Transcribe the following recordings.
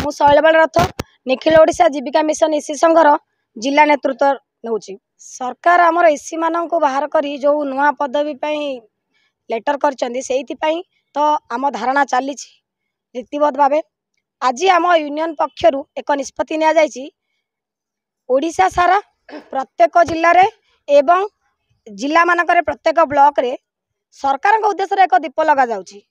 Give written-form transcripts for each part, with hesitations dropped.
मु शैलबाल रथ निखिल ओडिशा जीविका मिशन इसी संघर जिला नेतृत्व नौची। सरकार आमर इसी मान को बाहर करी जो नुआ पदवी लेटर कर तो आम धारणा चली रीतिबद्ध भाव आज आम यूनियन पक्षर एक निष्पत्ति ओडिशा सारा प्रत्येक जिले में एवं जिला मानक प्रत्येक ब्लॉक रे सरकार उद्देश्य एक दीप लगा जाउची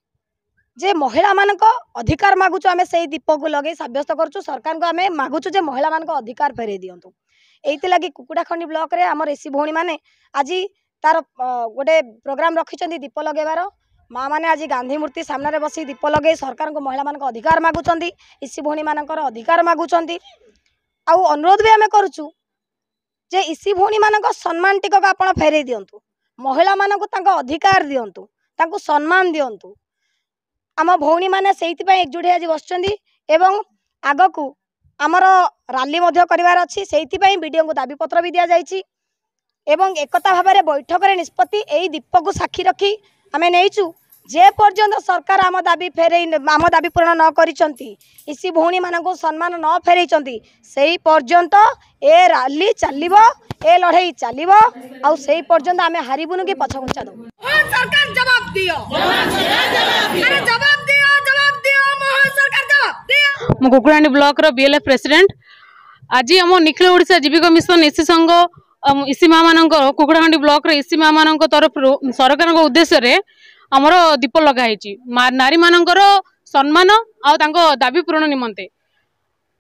जे महिला मानक अधिकार मागुचु आमे से दीप को लगे सब्यस्त करूँ सरकार को आम मागुचु जे महिला मानक अधिकार फेरे दिंतु। एइति लगी कुकुड़ाखंडी ब्लॉक रे आमर एसी भौणी माने आज तार गोटे प्रोग्राम रखिछन्ती दीप लगेबार माँ मैंने आज गांधी मूर्ति सामने बसी दीप लगे सरकार को महिला मानक अधिकार मागुचंती इसी भौणी मानकर अधिकार मागुचंती। आउ अनुरोध भी आमे करूचु जे इसी भौणी मानक सम्मान टिकक आपण फेरे दिंतु महिला मानक तांको अधिकार दिंतु तांको सम्मान दिंतु। आम भौणी मैंने से एकजुट आज बसुँच एवं आग को आमर राली करार अच्छी से वीडियो को दाबीपत्र भी दि जाइए एवं एकता भाव में बैठक में निष्पत्ति यही दीप को साक्षी रखी आम नहींचु जे पर्यंत सरकार आम दाबी फेरे आम दाबी पूरण न करिसंती इसी भौणी मानक सम्मान न फेरई से पर्यंत ए राली चलिबो ए लड़ाई चलिबो आउ से पर्यंत आम हारिबुनु कि पछघुंचा दबु। सरकार जवाब दियो अरे जवाब दियो मोहन सरकार जवाब दियो। मु कुकुड़ाहांडी ब्लॉक रो बीएलएफ प्रेसिडेंट आज आम निखिल ओडिशा जीविका मिशन इसी संघ इसी माँ मान कुकुड़ाहांडी ब्लॉक रो इसी माँ मान तरफ सरकार उद्देश्य रे आमर दीप लगाई नारी मानकर सम्मान आउ दाबी पूरण निमंते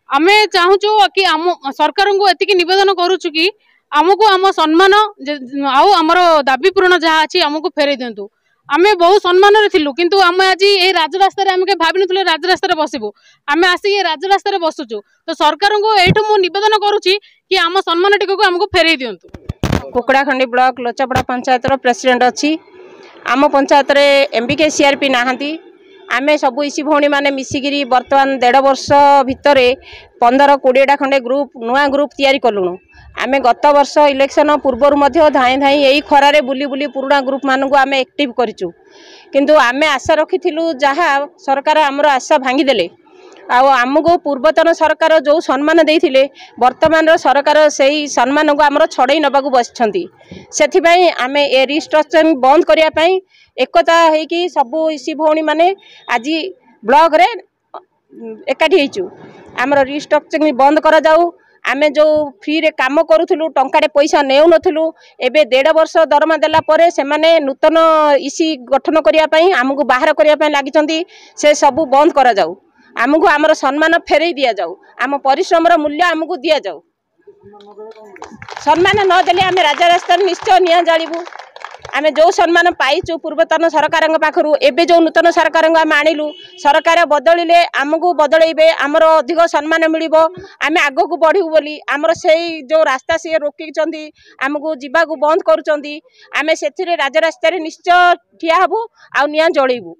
आमे चाहूचु कि आम सरकार को एतिकी निवेदन करूचु कि आमको आम सम्मान आउ आमर दाबी पूरण जहाँ अच्छी आमको फेरे दिंतु। आमे बहुत सम्मान रे थिलु किंतु आम आज ये राजरास्ता रे आमे भाबी नथुले राजरास्ता रे बसिबु आमे आसी ये राजरास्ता रे बसुचु तो सरकार को एठो मु निवेदन करूची कि आम सम्मान टिको आमको फेरे दिंतु। कुकुड़ाखंडी ब्लॉक लोचापड़ा पंचायत रो प्रेसिडेंट अच्छी आम पंचायत रे एमबीके सीआरपी नाहांती आमे सबु इसी भौणी माने मिसिकिरी वर्तमान 1.5 वर्ष भितर 15-20टा खंडे ग्रुप नुआ ग्रुप तैयारी कलुणु। आमे गत वर्ष इलेक्शन पूर्वर मध्य धाई धाई यही खरारे बुली बुली पुराना ग्रुप मानू आमे एक्टिव करिचु किंतु आमे आशा रखिथिलु जहाँ सरकार आमर आशा भांगीदेले आमको पूर्वतन सरकार जो सम्मान देइथिले वर्तमान सरकार से सम्मान को आमर छड़ई नबाकू बसिछंती सेथिबाई आमे ए रिस्ट्रक्चरिंग बंद करिया पई एकता हेकी सबु इसी भौणी माने आज ब्लॉक रे एकाठी हेचु आमर रिस्ट्रक्चरिंग बंद करा जाऊ आमे जो फ्री रे काम करूथुलु टंकाटे पैसा नेउ नथुलु एबे 1.5 वर्ष दरमा देला परे से माने नूतन इसी गठन करिया पई आमको बाहर करिया पई लागिचंती से सबु बंद करा जाऊ आमको आमर सम्मान फेरई दिया जाऊ आम परिश्रम मूल्य आमको दिया जाऊ सम्मान न देले आम राजा रास्ता निश्चय निया जालिबु आमे जो सम्मान पाइचु पूर्वतन सरकार पाखरु एबे जो नूतन सरकार आम आणिलु सरकार बदलिले आमको बदलैबे आमर अधिक सम्मान मिलिबो आमे आगो को बढ़िबु बोली आमर सेई जो रास्ता से रोकिचंती आमको जीवाकू बंद करूचंती आमे सेथिरे राजा रास्ता निश्चय ठिया हबु आ निया जळैबु।